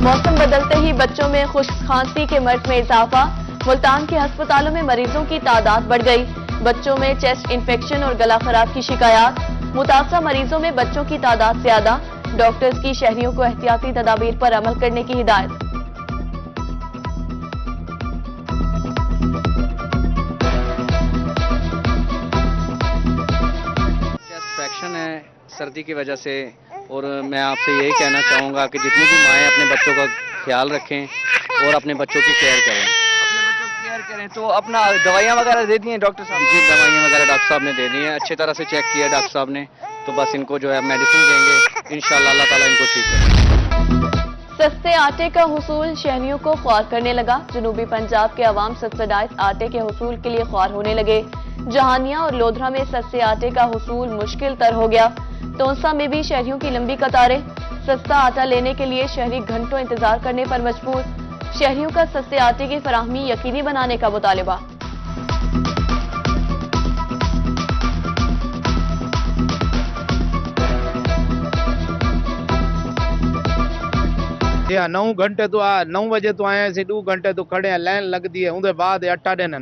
मौसम बदलते ही बच्चों में खुश्क खांसी के मर्ज में इजाफा। मुल्तान के अस्पतालों में मरीजों की तादाद बढ़ गई। बच्चों में चेस्ट इन्फेक्शन और गला खराब की शिकायत। मुतासर मरीजों में बच्चों की तादाद ज्यादा। डॉक्टर्स की शहरियों को एहतियाती तदाबीर पर अमल करने की हिदायत। इन्फेक्शन है सर्दी की वजह से, और मैं आपसे यही कहना चाहूँगा कि जितनी भी माएँ अपने बच्चों का ख्याल रखें और अपने बच्चों की केयर करें। अपने बच्चों की केयर करें। तो अपना दवाइयाँ वगैरह दे दी हैं डॉक्टर साहब? जी, दवाइयाँ वगैरह डॉक्टर साहब ने दे दी हैं, अच्छी तरह से चेक किया डॉक्टर साहब ने। तो बस इनको जो है मेडिसिन देंगे, इंशाल्लाह अल्लाह ताला इनको ठीक करें। सस्ते आटे का हुसूल शहरियों को ख्वार करने लगा। जनूबी पंजाब के अवाम सब्सिडाइज आटे के हुसूल के लिए ख्वार होने लगे। जहानिया और लोधरा में सस्ते आटे का हुसूल मुश्किल तर हो गया। तोंसा में भी शहरियों की लंबी कतारें। सस्ता आटा लेने के लिए शहरी घंटों इंतजार करने पर मजबूर। शहरियों का सस्ते आटे की फराहमी यकीनी बनाने का मुतालिबा। या 9 घंटे तो 9 बजे तो आए से 2 घंटे तो खड़े हैं, लाइन लगती है। उनके बाद आटा देने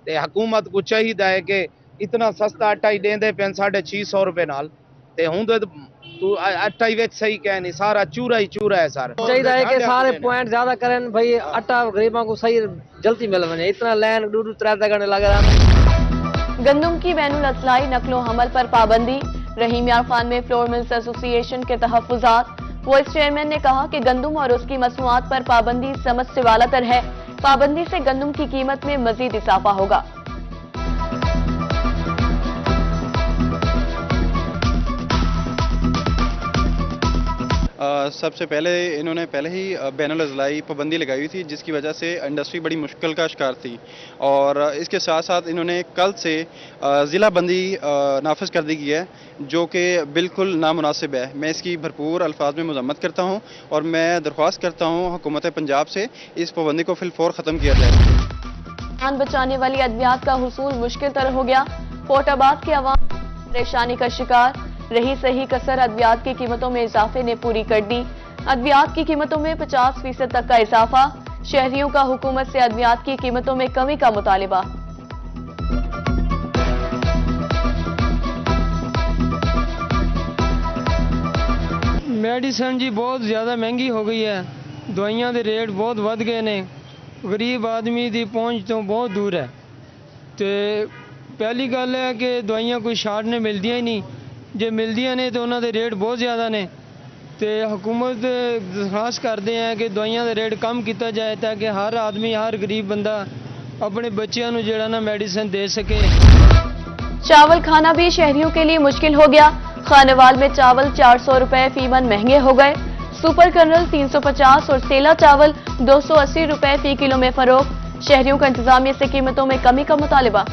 ते हुकूमत को चाहिए है कि इतना सस्ता आटा ही देंदे पे 650 रुपए नाल ते हुंदे तो आटा ही सही कह नहीं, सारा चूरा ही चूरा है। सारा चाहिए है कि सारे पॉइंट ज्यादा करें भाई, आटा गरीबों को सही जल्दी मिल वने। इतना लाइन 2-3 घंटे लग रहा है। गंदम की बैनुल असलाई नकलो हमल पर पाबंदी। रहीम यार खान में फ्लोर मिल्स एसोसिएशन के तहफ्फुजात। वाइस चेयरमैन ने कहा कि गंदम और उसकी मसनूआत पर पाबंदी समझ से वालातर है। पाबंदी से गंदम की कीमत में मजीद इजाफा होगा। सबसे पहले इन्होंने पहले ही बैनुल अज़लाई पाबंदी लगाई हुई थी, जिसकी वजह से इंडस्ट्री बड़ी मुश्किल का शिकार थी। और इसके साथ साथ इन्होंने कल से ज़िला बंदी नाफिज कर दी गई है, जो कि बिल्कुल नामुनासिब है। मैं इसकी भरपूर अल्फाज में मजम्मत करता हूँ और मैं दरख्वास्त करता हूँ हुकूमत पंजाब से इस पाबंदी को फिलफौर ख़त्म किया जाए। जान बचाने वाली अद्वियात का हुसूल मुश्किल तर हो गया। फोर्टाबाद के अवाम परेशानी का शिकार रही। सही कसर अद्वियात की कीमतों में इजाफे ने पूरी कर दी। अद्वियात की कीमतों में 50% तक का इजाफा। शहरियों का हुकूमत से अद्वियात की कीमतों में कमी का मुतालिबा। मेडिसिन जी बहुत ज़्यादा महंगी हो गई है। दवाइयां के रेट बहुत बढ़ गए ने। गरीब आदमी की पहुंच तो बहुत दूर है। तो पहली गल है कि दवाइयां कोई शार्ट ने मिलदियां ही नहीं। जे मिलदियां ने तो उन्होंने रेट बहुत ज़्यादा ने। तो हुकूमत दरखास्त करते हैं कि दवाइयां का रेट कम किया जाए, ताकि हर आदमी, हर गरीब बंदा अपने बच्चों को जेड़ा ना मेडिसिन दे सके। चावल खाना भी शहरियों के लिए मुश्किल हो गया। खानेवाल में चावल 400 रुपए फी मन महंगे हो गए। सुपर कर्नल 350 और सेला चावल 280 रुपए फी किलो में फरोख्त। शहरियों का इंतजामिया से कीमतों में कमी का मुतालिबा।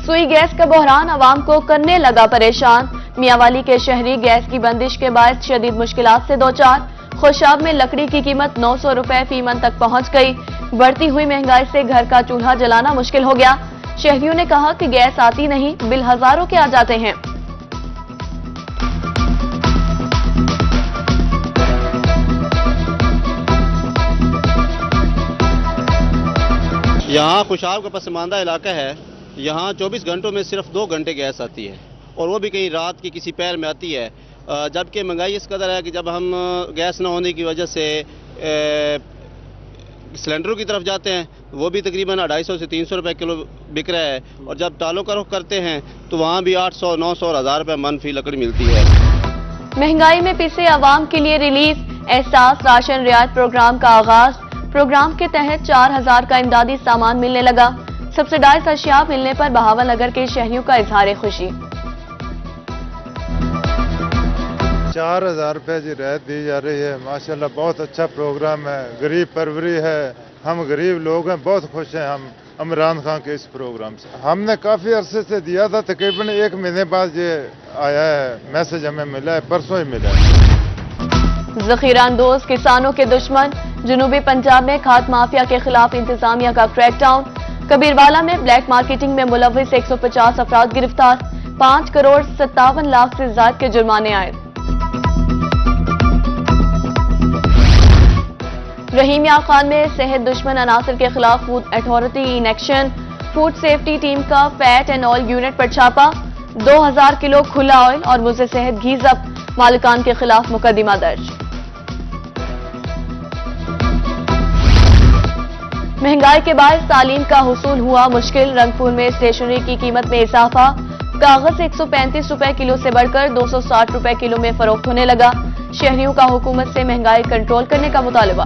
सुई गैस का बहरान आवाम को करने लगा परेशान। मियांवाली के शहरी गैस की बंदिश के बाद शदीद मुश्किलात से दो चार। खुशाब में लकड़ी की कीमत 900 रुपए फी मन तक पहुंच गई। बढ़ती हुई महंगाई से घर का चूल्हा जलाना मुश्किल हो गया। शहरियों ने कहा कि गैस आती नहीं, बिल हजारों के आ जाते हैं। यहाँ खुशाब का पसमानदा इलाका है। यहाँ 24 घंटों में सिर्फ 2 घंटे गैस आती है, और वो भी कहीं रात की किसी पैर में आती है। जबकि महंगाई इस कदर है कि जब हम गैस न होने की वजह से सिलेंडरों की तरफ जाते हैं, वो भी तकरीबन 250 से 300 रुपए किलो बिक रहा है। और जब टालों का रुख करते हैं तो वहाँ भी 800, 900 और 1000 रुपये मन फी लकड़ी मिलती है। महंगाई में पिसे आवाम के लिए रिलीफ। एहसास राशन रियायत प्रोग्राम का आगाज। प्रोग्राम के तहत 4000 का इमदादी सामान मिलने लगा। सब्सिडाइज अशिया मिलने पर बहावल नगर के शहरियों का इजहार खुशी। 4000 रुपये की रियायत दी जा रही है। माशाल्लाह बहुत अच्छा प्रोग्राम है। गरीब परवरी है, हम गरीब लोग हैं, बहुत खुश हैं हम इमरान खान के इस प्रोग्राम से। हमने काफ़ी अरसे से दिया था, तकरीबन 1 महीने बाद ये आया है, मैसेज हमें मिला है, परसों ही मिला है। जखीरा अंदोज किसानों के दुश्मन। जनूबी पंजाब में खाद माफिया के खिलाफ इंतजामिया का क्रैकडाउन। कबीरवाला में ब्लैक मार्केटिंग में मुलविस 150 अफराद गिरफ्तार। 5 करोड़ 57 लाख से ज्यादा के जुर्माने आए। रहीम यार खान में सेहत दुश्मन अनासर के खिलाफ food authority in action. Food safety team का फैट एंड ऑयल यूनिट पर छापा। 2000 किलो खुला ऑयल और मुझे सेहत घी जब्त। मालिकान के खिलाफ मुकदमा दर्ज। महंगाई के बायस तालीम का हुसूल हुआ मुश्किल। रंगपुर में स्टेशनरी की कीमत में इजाफा। कागज 135 रुपए किलो से बढ़कर 260 रुपए किलो में फरोख्त होने लगा। शहरियों का हुकूमत से महंगाई कंट्रोल करने का मुतालबा।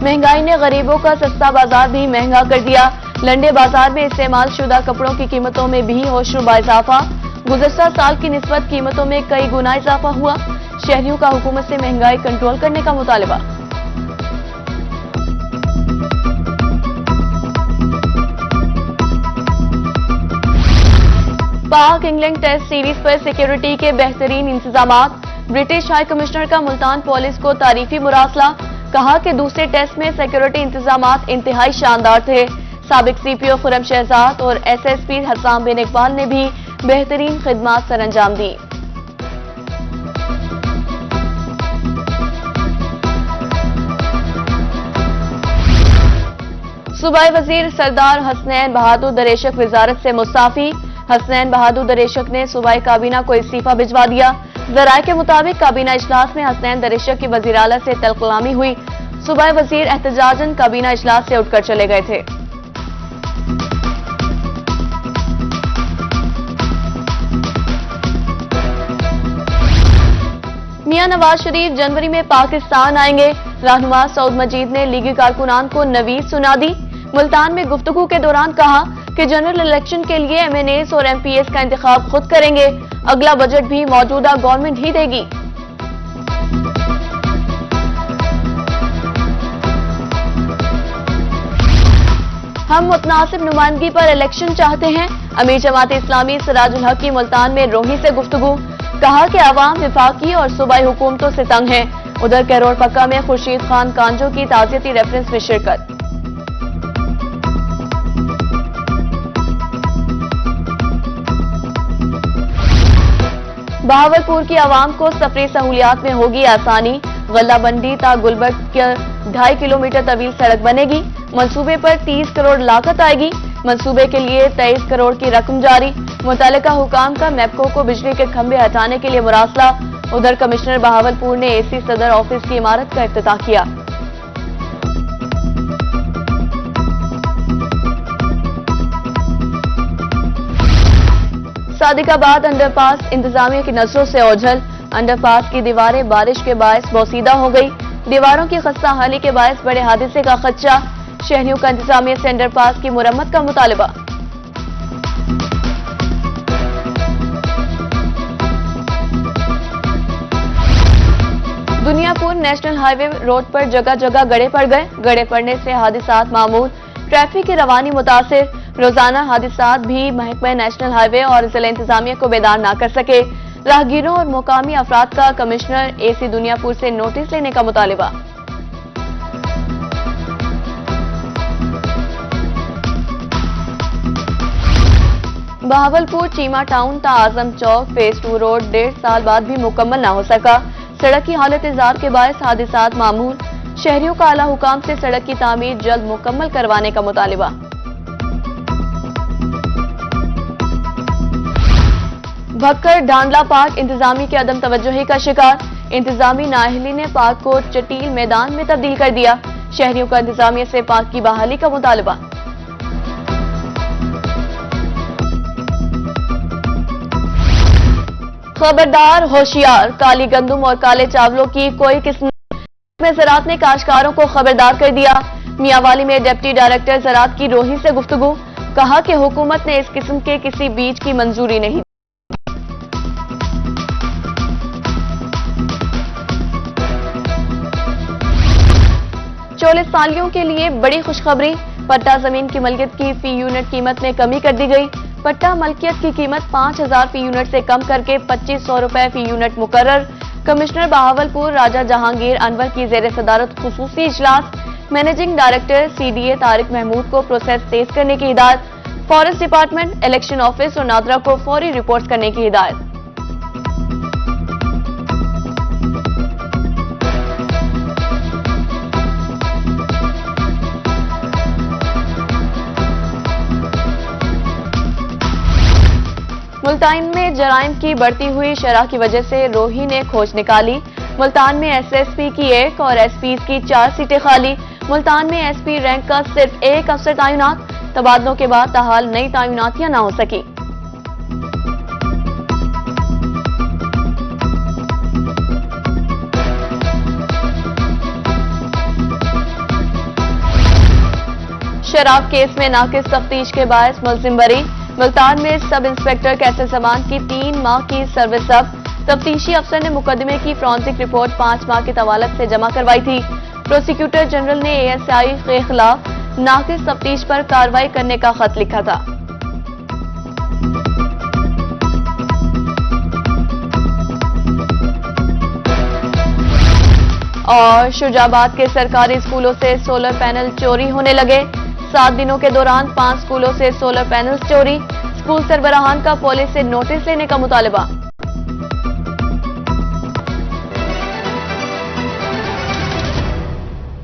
महंगाई ने गरीबों का सस्ता बाजार भी महंगा कर दिया। लंडे बाजार में इस्तेमाल शुदा कपड़ों की कीमतों में भी होशरुबा इजाफा। गुज़श्ता साल की निस्बत कीमतों में कई गुना इजाफा हुआ। शहरियों का हुकूमत से महंगाई कंट्रोल करने का मुतालबा। पाक इंग्लैंड टेस्ट सीरीज पर सिक्योरिटी के बेहतरीन इंतजामात। ब्रिटिश हाई कमिश्नर का मुल्तान पुलिस को तारीफी मुरासला। कहा कि दूसरे टेस्ट में सिक्योरिटी इंतजामात इंतहाई शानदार थे। साबिक सीपीओ खुरम शहजाद और एसएसपी हसाम बिन इकबाल ने भी बेहतरीन खिदमात सरअंजाम दी। सूबाई वजीर सरदार हसनैन बहादुर दरेशक वजारत से मुस्ताफी। हसनैन बहादुर दरेशक ने सूबाई काबीना को इस्तीफा भिजवा दिया। जराये के मुताबिक काबीना इजलास में हसनैन दरेशक की वजीर आला से तलकलामी हुई। सूबाई वजीर एहतजाजन काबीना इजलास से उठकर चले गए थे। मियां नवाज शरीफ जनवरी में पाकिस्तान आएंगे। रहनुमा सऊद मजीद ने लीगी कारकुनान को नवीद सुना दी। मुल्तान में गुफ्तगू के दौरान कहा कि जनरल इलेक्शन के लिए एमएनएस और एमपीएस का इंतखाब खुद करेंगे। अगला बजट भी मौजूदा गवर्नमेंट ही देगी। हम मुतनासिब नुमाइंदगी पर इलेक्शन चाहते हैं। अमीर जमात इस्लामी सिराजुल हक की मुल्तान में रोही से गुफ्तगू। कहा कि अवाम विफाकी और सूबाई हुकूमतों से तंग है। उधर कैरोड़ पक्का में खुर्शीद खान कांजो की ताज़ियती रेफरेंस में शिरकत। बहावलपुर की आवाम को सफरी सहूलियात में होगी आसानी। गल्ला बंडी ता गुलबर्ग के 2.5 किलोमीटर तवील सड़क बनेगी। मंसूबे पर 30 करोड़ लागत आएगी। मंसूबे के लिए 23 करोड़ की रकम जारी। मुतल्लिका हुकाम का मैपको को बिजली के खंभे हटाने के लिए मुरासला। उधर कमिश्नर बहावलपुर ने एसी सदर ऑफिस की इमारत का इफ्तिताह किया। सादिकाबाद अंडरपास इंतजामिया की नजरों से ओझल। अंडरपास की दीवारें बारिश के बायस बोसीदा हो गई। दीवारों की खस्ता हाली के बायस बड़े हादसे का खदशा। शहरियों का इंतजामिया से अंडरपास की मुरम्मत का मुतालबा। दुनियापुर नेशनल हाईवे रोड पर जगह जगह गड़े पड़ गए। गड़े पड़ने से हादिसात मामूल। ट्रैफिक की रवानी मुतासिर। रोजाना हादिसात भी महकमा नेशनल हाईवे और जिला इंतजामिया को बेदार न कर सके। राहगीरों और मुकामी अफराद का कमिश्नर एसी दुनियापुर से नोटिस लेने का मुतालिबा। बहावलपुर चीमा टाउन ता आजम चौक फेज 2 रोड 1.5 साल बाद भी मुकम्मल न हो सका। सड़क की हालत इजार के बायस हादिसात मामूल। शहरियों का आला हुकाम से सड़क की तामीर जल्द मुकम्मल करवाने का मुतालिबा। भक्कर ढांडला पार्क इंतजामी की अदम तवज्जोही का शिकार। इंतजामी नाअहली ने पार्क को चटील मैदान में तब्दील कर दिया। शहरियों का इंतजामिया से पार्क की बहाली का मुतालबा। खबरदार होशियार, काली गंदुम और काले चावलों की कोई किस्म में ज़राअत ने काश्तकारों को खबरदार कर दिया। मियांवाली में डिप्टी डायरेक्टर ज़राअत की रोही से गुफ्तगू। कहा कि हुकूमत ने इस किस्म के किसी बीज की मंजूरी नहीं। चौलीस सालियों के लिए बड़ी खुशखबरी। पट्टा जमीन की मलकियत की फी यूनिट कीमत में कमी कर दी गई। पट्टा मलकियत की कीमत 5000 फी यूनिट से कम करके 2500 रुपए फी यूनिट मुकर्रर। कमिश्नर बहावलपुर राजा जहांगीर अनवर की जेर सदारत खुसूसी इजलास। Managing director CDA Tariq Mahmood को प्रोसेस तेज करने की हिदायत। फॉरेस्ट डिपार्टमेंट, इलेक्शन ऑफिस और नादरा को फौरी रिपोर्ट करने की हिदायत। मुल्तान में जराइम की बढ़ती हुई शरह की वजह से रोही ने खोज निकाली। मुल्तान में SSP की 1 और SPs की 4 सीटें खाली। मुल्तान में SP रैंक का सिर्फ 1 अफसर तैनात। तबादलों के बाद ताहाल नई तैनातियां न हो सकी। शराब केस में नाकिस तफ्तीश के बायस मुलजिम बरी। मुल्तान में सब इंस्पेक्टर कैसर जमान की 3 माह की सर्विस अब। तफ्तीशी अफसर ने मुकदमे की फॉरेंसिक रिपोर्ट 5 माह के तवालत से जमा करवाई थी। प्रोसिक्यूटर जनरल ने ASI के खिलाफ नाकिस तफ्तीश पर कार्रवाई करने का खत लिखा था। और शुजाबाद के सरकारी स्कूलों से सोलर पैनल चोरी होने लगे। 7 दिनों के दौरान 5 स्कूलों से सोलर पैनल्स चोरी। स्कूल सरबराहान का पुलिस से नोटिस लेने का मुतालबा।